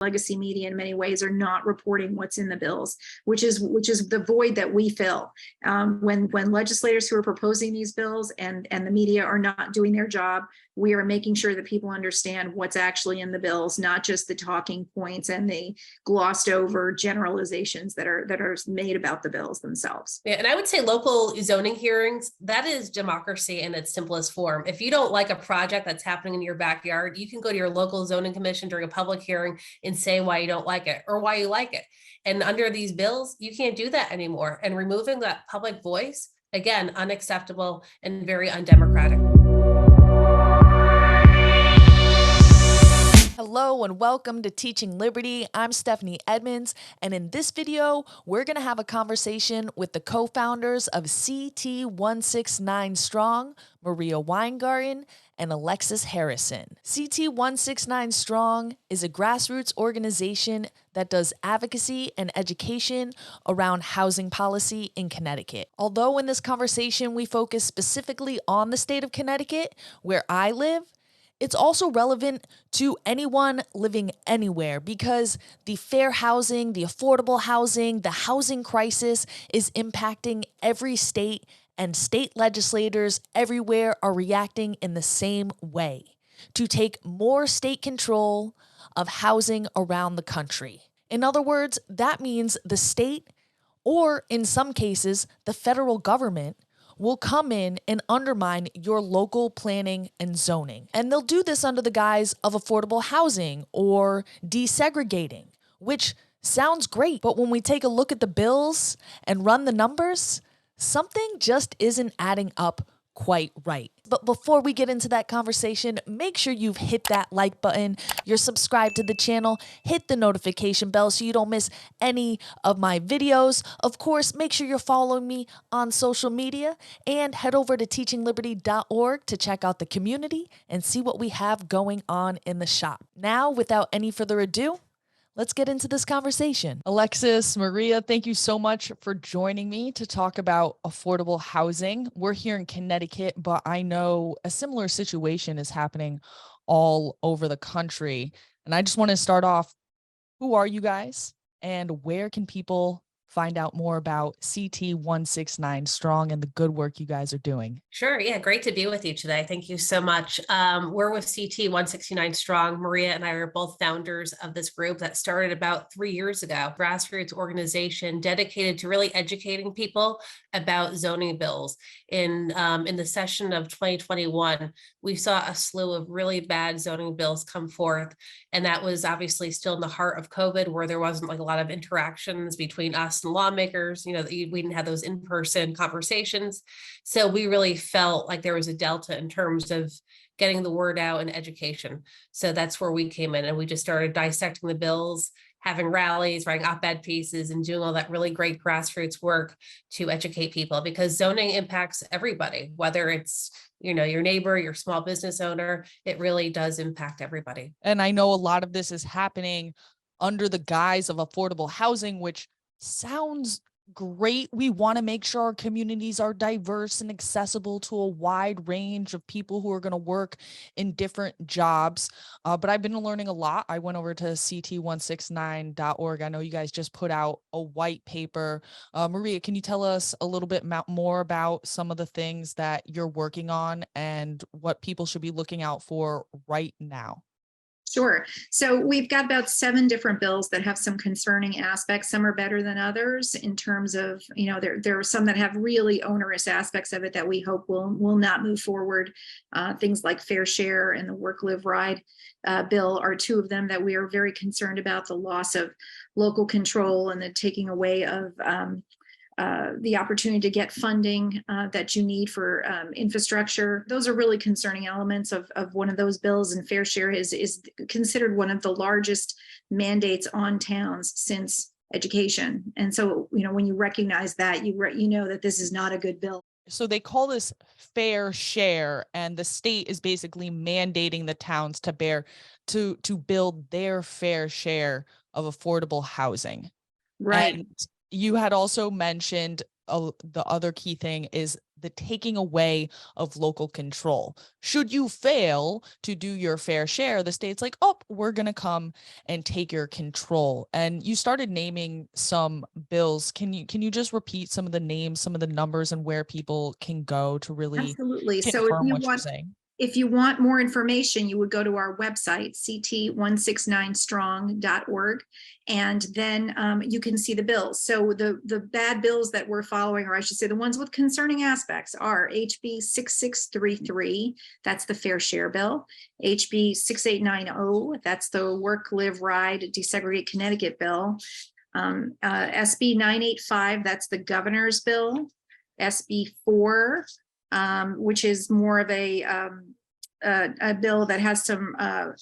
legacy media in many ways are not reporting what's in the bills, which is the void that we fill. When legislators who are proposing these bills and the media are not doing their job, we are making sure that people understand what's actually in the bills, not just the talking points and the glossed over generalizations that are made about the bills themselves. Yeah, and I would say local zoning hearings, that is democracy in its simplest form. If you don't like a project that's happening in your backyard, you can go to your local zoning commission during a public hearing and say why you don't like it or why you like it. And under these bills, you can't do that anymore. And removing that public voice, again, unacceptable and very undemocratic. Hello and welcome to Teaching Liberty. I'm Stephanie Edmonds, and in this video, we're going to have a conversation with the co-founders of CT169 Strong, Maria Weingarten and Alexis Harrison. CT169 Strong is a grassroots organization that does advocacy and education around housing policy in Connecticut. Although in this conversation, we focus specifically on the state of Connecticut, where I live, it's also relevant to anyone living anywhere because the fair housing, the affordable housing, the housing crisis is impacting every state, and state legislators everywhere are reacting in the same way to take more state control of housing around the country. In other words, that means the state, or in some cases, the federal government, will come in and undermine your local planning and zoning. And they'll do this under the guise of affordable housing or desegregating, which sounds great. But when we take a look at the bills and run the numbers, something just isn't adding up quite right. But before we get into that conversation, make sure you've hit that like button, you're subscribed to the channel, hit the notification bell so you don't miss any of my videos. Of course, make sure you're following me on social media and head over to teachingliberty.org to check out the community and see what we have going on in the shop. Now, without any further ado, let's get into this conversation. Alexis, Maria, thank you so much for joining me to talk about affordable housing. We're here in Connecticut, but I know a similar situation is happening all over the country. And I just want to start off, who are you guys and where can people find out more about CT169 Strong and the good work you guys are doing? Sure. Yeah. Great to be with you today. Thank you so much. We're with CT169 Strong. Maria and I are both founders of this group that started about 3 years ago. Grassroots organization dedicated to really educating people about zoning bills. In the session of 2021, we saw a slew of really bad zoning bills come forth. And that was obviously still in the heart of COVID, where there wasn't like a lot of interactions between us and lawmakers. You know, we didn't have those in-person conversations. So we really felt like there was a delta in terms of getting the word out and education. So that's where we came in, and we just started dissecting the bills, having rallies, writing op-ed pieces, and doing all that really great grassroots work to educate people, because zoning impacts everybody, whether it's, you know, your neighbor, your small business owner, it really does impact everybody. And I know a lot of this is happening under the guise of affordable housing, which sounds great. We want to make sure our communities are diverse and accessible to a wide range of people who are going to work in different jobs. But I've been learning a lot. I went over to ct169.org. I know you guys just put out a white paper. Maria, can you tell us a little bit more about some of the things that you're working on and what people should be looking out for right now? Sure. So we've got about 7 different bills that have some concerning aspects. Some are better than others in terms of, you know, there are some that have really onerous aspects of it that we hope will not move forward. Things like fair share and the work, live, ride bill are 2 of them that we are very concerned about. The loss of local control and the taking away of the opportunity to get funding that you need for infrastructure. Those are really concerning elements of one of those bills, and fair share is considered one of the largest mandates on towns since education. And so, you know, when you recognize that, you know that this is not a good bill. So they call this fair share, and the state is basically mandating the towns to build their fair share of affordable housing. Right. And you had also mentioned the other key thing is the taking away of local control. Should you fail to do your fair share, the state's like, oh, we're going to come and take your control. And you started naming some bills. Can you just repeat some of the names, some of the numbers, and where people can go to really Absolutely. So confirm what you're saying? if you want more information, you would go to our website, ct169strong.org, and then you can see the bills. So the bad bills that we're following, or I should say the ones with concerning aspects, are HB 6633, that's the fair share bill, HB 6890, that's the work, live, ride, desegregate Connecticut bill, SB 985, that's the governor's bill, SB 4, which is more of a bill that has some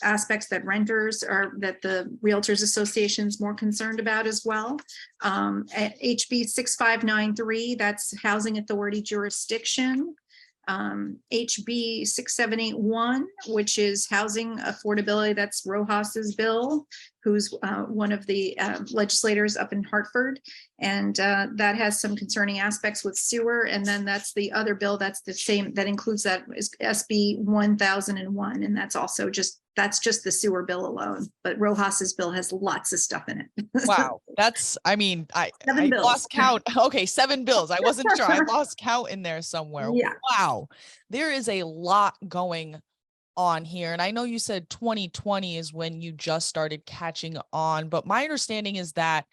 aspects that renters or that the Realtors Association is more concerned about as well. HB 6593, that's Housing Authority jurisdiction. HB 6781, which is housing affordability, that's Rojas's bill, who's one of the legislators up in Hartford. And that has some concerning aspects with sewer. And then that's the other bill that's the same, that includes that is SB 1001. And that's also that's just the sewer bill alone. But Rojas's bill has lots of stuff in it. Wow. That's, I mean, I bills. Lost count. Okay, 7 bills. I wasn't sure. I lost count in there somewhere. Yeah. Wow. There is a lot going on here. And I know you said 2020 is when you just started catching on, but my understanding is that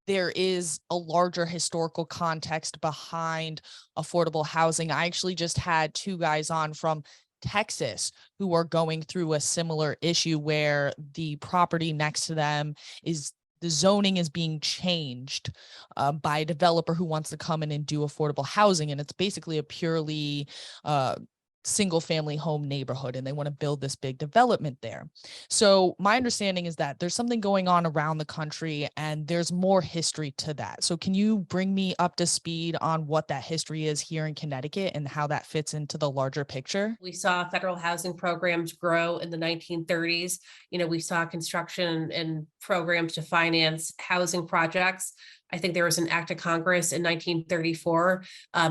there is a larger historical context behind affordable housing. I actually just had 2 guys on from Texas who are going through a similar issue where the property next to them the zoning is being changed by a developer who wants to come in and do affordable housing. And it's basically a purely single family home neighborhood, and they want to build this big development there. So my understanding is that there's something going on around the country and there's more history to that. So can you bring me up to speed on what that history is here in Connecticut and how that fits into the larger picture? We saw federal housing programs grow in the 1930s. We saw construction and programs to finance housing projects. I think there was an act of Congress in 1934,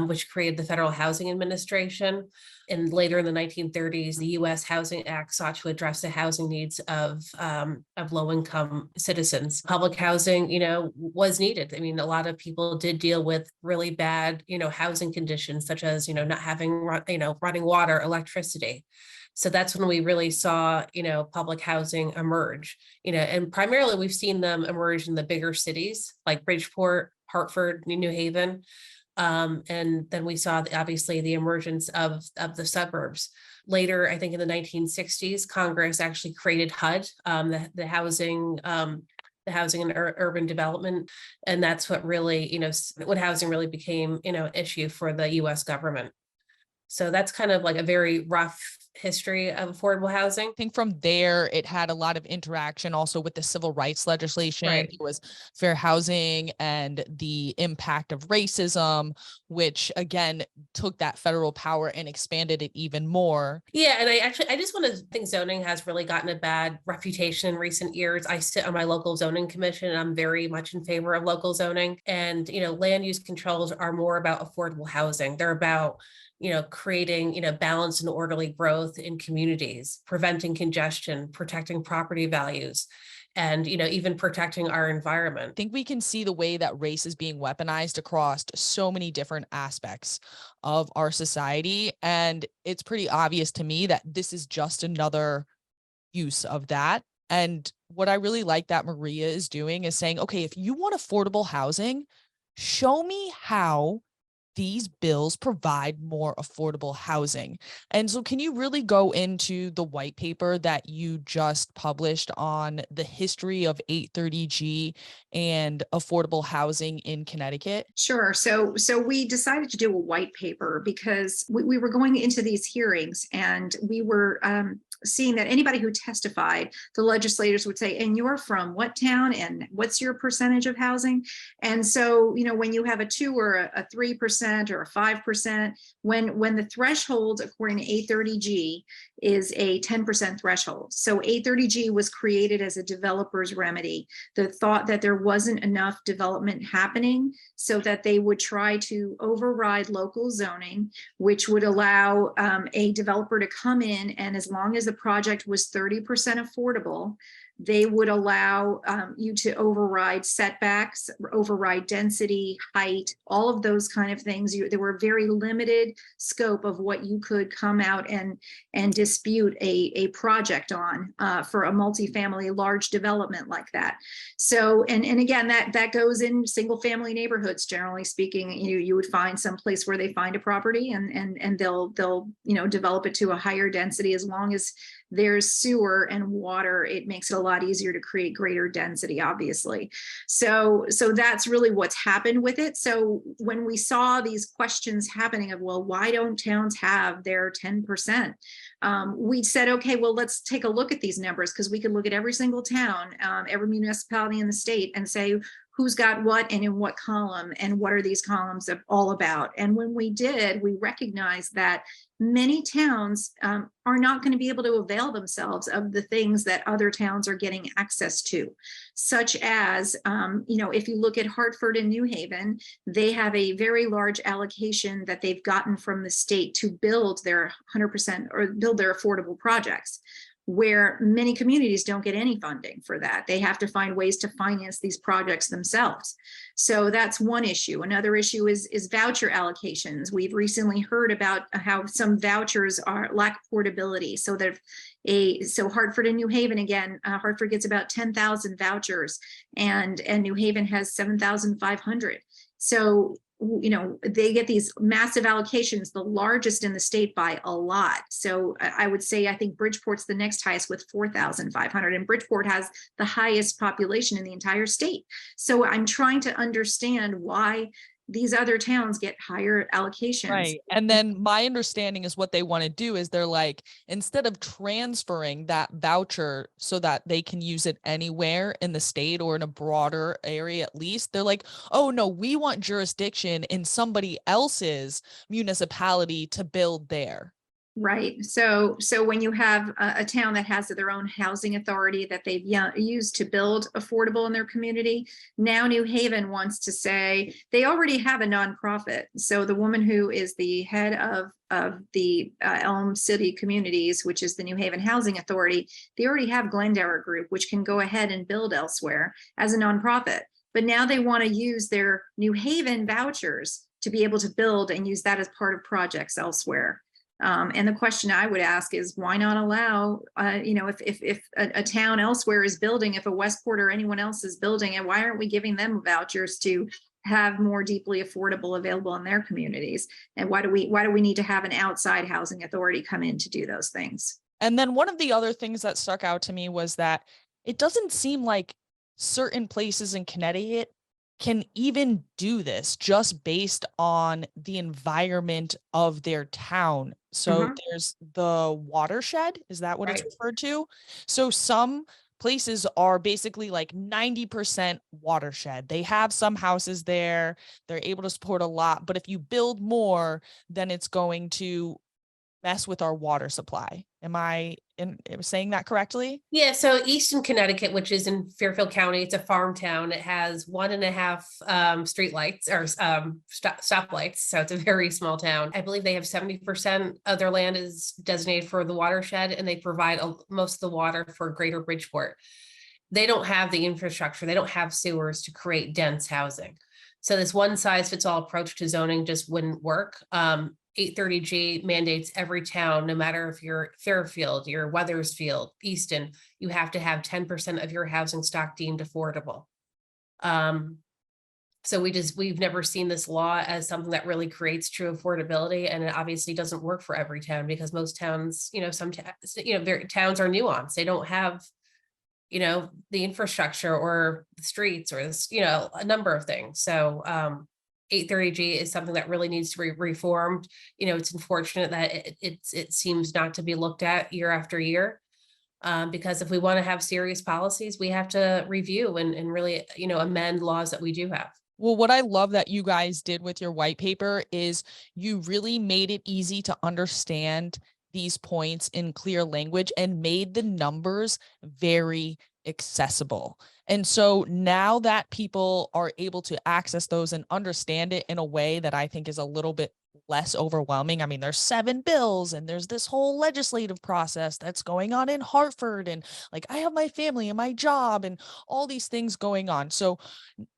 which created the Federal Housing Administration. And later in the 1930s, the U.S. Housing Act sought to address the housing needs of low-income citizens. Public housing, was needed. I mean, a lot of people did deal with really bad, housing conditions, such as, not having, running water, electricity. So that's when we really saw, public housing emerge, and primarily we've seen them emerge in the bigger cities like Bridgeport, Hartford, New Haven. And then we saw obviously the emergence of the suburbs. Later, I think in the 1960s, Congress actually created HUD, the housing and urban development. And that's what really, when housing really became, an issue for the US government. So that's kind of like a very rough history of affordable housing. I think from there, it had a lot of interaction also with the civil rights legislation. Right. It was fair housing and the impact of racism, which again, took that federal power and expanded it even more. Yeah. And I just want to think zoning has really gotten a bad reputation in recent years. I sit on my local zoning commission and I'm very much in favor of local zoning. And, land use controls are more about affordable housing. They're about creating, balanced and orderly growth in communities, preventing congestion, protecting property values, and, even protecting our environment. I think we can see the way that race is being weaponized across so many different aspects of our society. And it's pretty obvious to me that this is just another use of that. And what I really like that Maria is doing is saying, okay, if you want affordable housing, show me how these bills provide more affordable housing. And so can you really go into the white paper that you just published on the history of 830G and affordable housing in Connecticut? Sure. So we decided to do a white paper because we were going into these hearings and we were seeing that anybody who testified, the legislators would say, and you're from what town and what's your percentage of housing? And so, when you have a 2 or a 3% or a 5%, when the threshold according to 830G is a 10% threshold. So 830G was created as a developer's remedy. The thought that there wasn't enough development happening, so that they would try to override local zoning, which would allow a developer to come in, and as long as the project was 30% affordable, they would allow you to override setbacks, override density, height, all of those kind of things. There were very limited scope of what you could come out and dispute a project on for a multifamily large development like that. So, and again, that goes in single family neighborhoods, generally speaking. You would find some place where they find a property and they'll develop it to a higher density. As long as there's sewer and water, it makes it a lot easier to create greater density, obviously. So that's really what's happened with it. So when we saw these questions happening of, well, why don't towns have their 10%? We said, okay, well, let's take a look at these numbers, because we could look at every single town, every municipality in the state, and say, who's got what and in what column, and what are these columns all about? And when we did, we recognized that many towns are not going to be able to avail themselves of the things that other towns are getting access to, such as, if you look at Hartford and New Haven, they have a very large allocation that they've gotten from the state to build their 100% or build their affordable projects, where many communities don't get any funding for that. They have to find ways to finance these projects themselves. So that's one issue. Another issue is voucher allocations. We've recently heard about how some vouchers lack portability, so that Hartford and New Haven, again, Hartford gets about 10,000 vouchers, and New Haven has 7,500. So they get these massive allocations, the largest in the state by a lot. So I would say, I think Bridgeport's the next highest with 4,500, and Bridgeport has the highest population in the entire state. So I'm trying to understand why these other towns get higher allocations. Right. And then my understanding is what they want to do is they're like, instead of transferring that voucher so that they can use it anywhere in the state or in a broader area, at least, they're like, oh no, we want jurisdiction in somebody else's municipality to build there. Right. So when you have a town that has their own housing authority that they've used to build affordable in their community, now New Haven wants to say they already have a nonprofit. So the woman who is the head of the Elm City Communities, which is the New Haven Housing Authority, they already have Glendower Group, which can go ahead and build elsewhere as a nonprofit. But now they want to use their New Haven vouchers to be able to build and use that as part of projects elsewhere. And the question I would ask is, why not allow, if a town elsewhere is building, if a Westport or anyone else is building, and why aren't we giving them vouchers to have more deeply affordable available in their communities? And why do we need to have an outside housing authority come in to do those things? And then one of the other things that stuck out to me was that it doesn't seem like certain places in Connecticut can even do this just based on the environment of their town. So there's the watershed, is that what it's referred to? So some places are basically like 90% watershed. They have some houses there, they're able to support a lot, but if you build more, then it's going to mess with our water supply. Am I saying that correctly? Yeah, so Eastern Connecticut, which is in Fairfield County, it's a farm town. It has 1.5 street lights or stoplights. So it's a very small town. I believe they have 70% of their land is designated for the watershed, and they provide most of the water for Greater Bridgeport. They don't have the infrastructure. They don't have sewers to create dense housing. So this one size fits all approach to zoning just wouldn't work. 830G mandates every town, no matter if you're Fairfield, you're Weathersfield, Easton, you have to have 10% of your housing stock deemed affordable. So we've never seen this law as something that really creates true affordability, and it obviously doesn't work for every town, because most towns, some their towns are nuanced. They don't have, the infrastructure or the streets or a number of things. So 830G is something that really needs to be reformed. It's unfortunate that it seems not to be looked at year after year, because if we want to have serious policies, we have to review and really, amend laws that we do have. Well, what I love that you guys did with your white paper is you really made it easy to understand these points in clear language and made the numbers very accessible. And so now that people are able to access those and understand it in a way that I think is a little bit less overwhelming. I mean, there's 7 bills and there's this whole legislative process that's going on in Hartford, and like I have my family and my job and all these things going on. So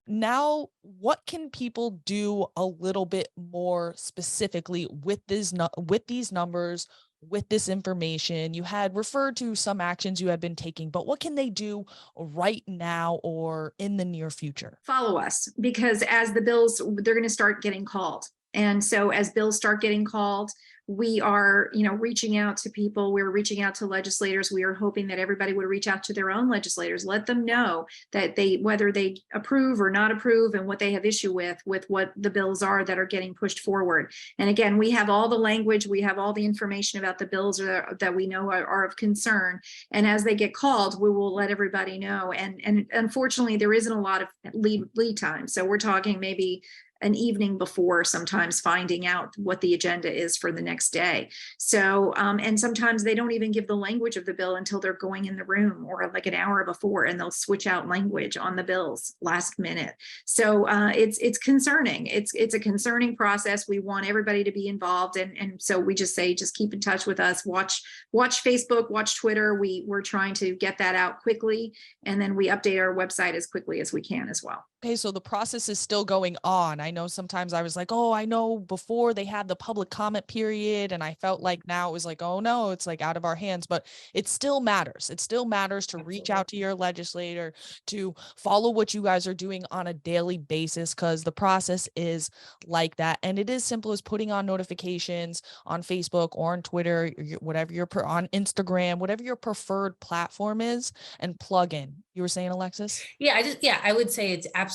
now what can people do a little bit more specifically with these numbers, with this information? You had referred to some actions you had been taking, but what can they do right now or in the near future? Follow us, because as the bills, they're going to start getting called. And so as bills start getting called, we are, reaching out to people. We're reaching out to legislators. We are hoping that everybody would reach out to their own legislators, let them know that whether they approve or not approve, and what they have issue with what the bills are that are getting pushed forward. And again, we have all the language, we have all the information about the bills that we know are of concern. And as they get called, we will let everybody know. And unfortunately, there isn't a lot of lead time. So we're talking maybe an evening before, sometimes finding out what the agenda is for the next day. So, and sometimes they don't even give the language of the bill until they're going in the room, or like an hour before, and they'll switch out language on the bills last minute. So it's concerning. It's a concerning process. We want everybody to be involved. And so we just say, just keep in touch with us, watch Facebook, watch Twitter. We're trying to get that out quickly. And then we update our website as quickly as we can as well. Okay, so the process is still going on. I know sometimes I was like, oh, I know before they had the public comment period, and I felt like now it was like, oh no, it's like out of our hands, but it still matters. It still matters to reach out to your legislator, to follow what you guys are doing on a daily basis, because the process is like that. And it is simple as putting on notifications on Facebook or on Twitter, whatever on Instagram, whatever your preferred platform is, and plug in. You were saying, Alexis? Yeah, I would say it's absolutely,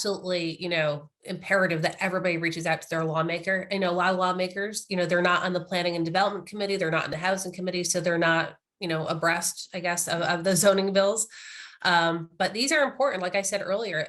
imperative that everybody reaches out to their lawmaker. I know a lot of lawmakers, they're not on the planning and development committee, they're not in the housing committee, so they're not, abreast, I guess, of the zoning bills. But these are important. Like I said earlier,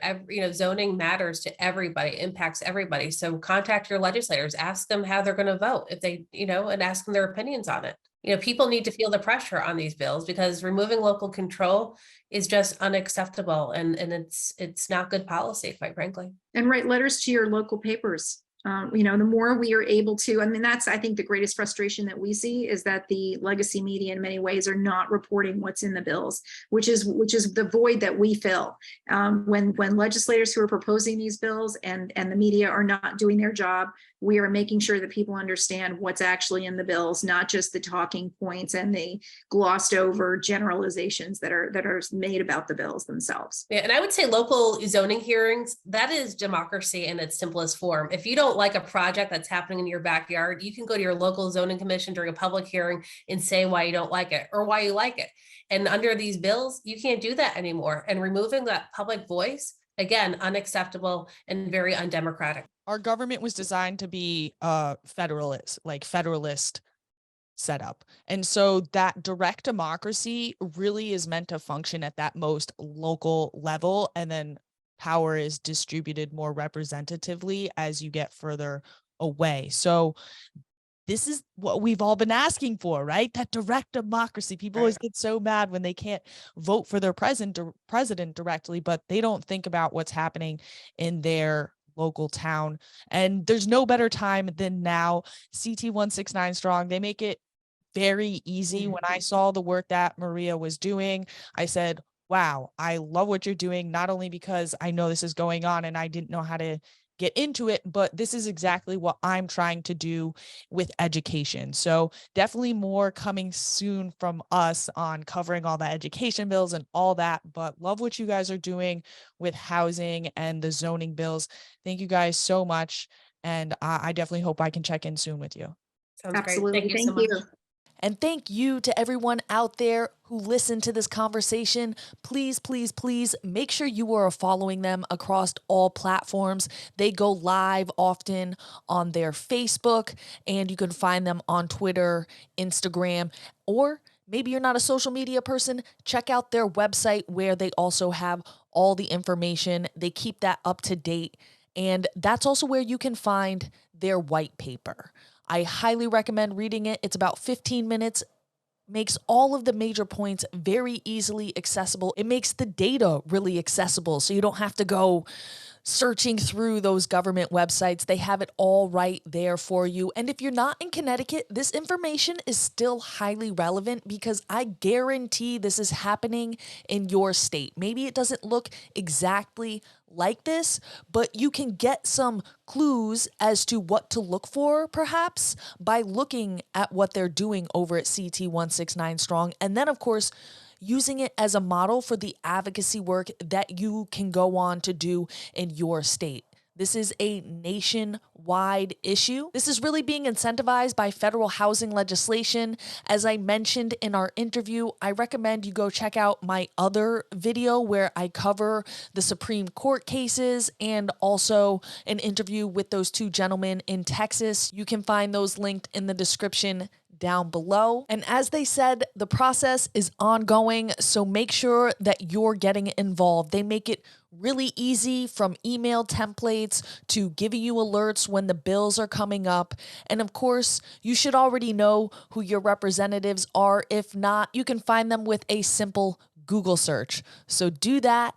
zoning matters to everybody, impacts everybody. So contact your legislators, ask them how they're going to vote if they, and ask them their opinions on it. People need to feel the pressure on these bills, because removing local control is just unacceptable. And it's not good policy, quite frankly. And write letters to your local papers. The more we are able to, that's, I think, the greatest frustration that we see, is that the legacy media in many ways are not reporting what's in the bills, which is the void that we fill. When legislators who are proposing these bills and the media are not doing their job, we are making sure that people understand what's actually in the bills, not just the talking points and the glossed over generalizations that are made about the bills themselves. Yeah, and I would say local zoning hearings, that is democracy in its simplest form. If you don't like a project that's happening in your backyard, you can go to your local zoning commission during a public hearing and say why you don't like it or why you like it. And under these bills, you can't do that anymore. And removing that public voice, again, unacceptable and very undemocratic. Our government was designed to be federalist setup. And so that direct democracy really is meant to function at that most local level, and then power is distributed more representatively as you get further away. So this is what we've all been asking for, right? That direct democracy. People always get so mad when they can't vote for their president directly, but they don't think about what's happening in their local town. And there's no better time than now. CT 169 Strong, they make it very easy. When I saw the work that Maria was doing, I said, wow, I love what you're doing, not only because I know this is going on and I didn't know how to get into it, but this is exactly what I'm trying to do with education. So definitely more coming soon from us on covering all the education bills and all that, but love what you guys are doing with housing and the zoning bills. Thank you guys so much. And I definitely hope I can check in soon with you. Sounds Absolutely. great. Thank you so much. And thank you to everyone out there who listened to this conversation. Please, please, please make sure you are following them across all platforms. They go live often on their Facebook, and you can find them on Twitter, Instagram, or maybe you're not a social media person. Check out their website, where they also have all the information. They keep that up to date. And that's also where you can find their white paper. I highly recommend reading it. It's about 15 minutes makes all of the major points very easily accessible. It makes the data really accessible, so you don't have to go searching through those government websites. They have it all right there for you. And if you're not in Connecticut, this information is still highly relevant because I guarantee this is happening in your state. Maybe it doesn't look exactly like this, but you can get some clues as to what to look for, perhaps, by looking at what they're doing over at CT 169 Strong. And then, of course, using it as a model for the advocacy work that you can go on to do in your state. This is a nationwide issue. This is really being incentivized by federal housing legislation. As I mentioned in our interview, I recommend you go check out my other video where I cover the Supreme Court cases and also an interview with those two gentlemen in Texas. You can find those linked in the description down below. And as they said, the process is ongoing, so make sure that you're getting involved. They make it really easy, from email templates to giving you alerts when the bills are coming up. And of course, you should already know who your representatives are. If not, you can find them with a simple Google search. So do that.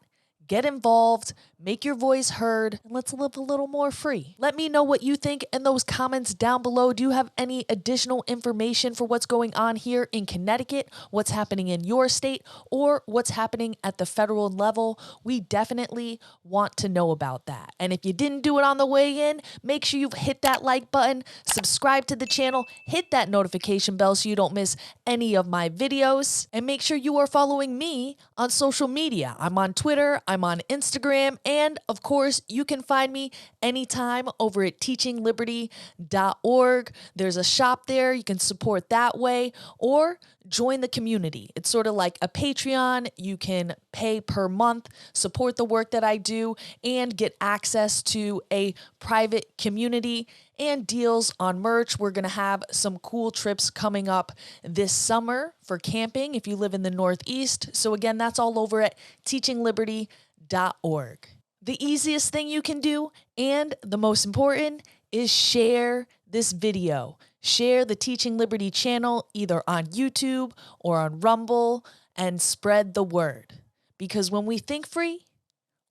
Get involved, make your voice heard, and let's live a little more free. Let me know what you think in those comments down below. Do you have any additional information for what's going on here in Connecticut, what's happening in your state, or what's happening at the federal level? We definitely want to know about that. And if you didn't do it on the way in, make sure you've hit that like button, subscribe to the channel, hit that notification bell so you don't miss any of my videos, and make sure you are following me on social media. I'm on Twitter, I'm on Instagram, and of course, you can find me anytime over at TeachingLiberty.org. There's a shop there. You can support that way or join the community. It's sort of like a Patreon. You can pay per month, support the work that I do, and get access to a private community and deals on merch. We're going to have some cool trips coming up this summer for camping if you live in the Northeast. So again, that's all over at TeachingLiberty.org. The easiest thing you can do, and the most important, is share this video. Share the Teaching Liberty channel either on YouTube or on Rumble and spread the word. Because when we think free,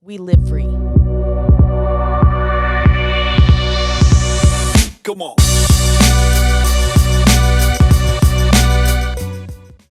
we live free. Come on.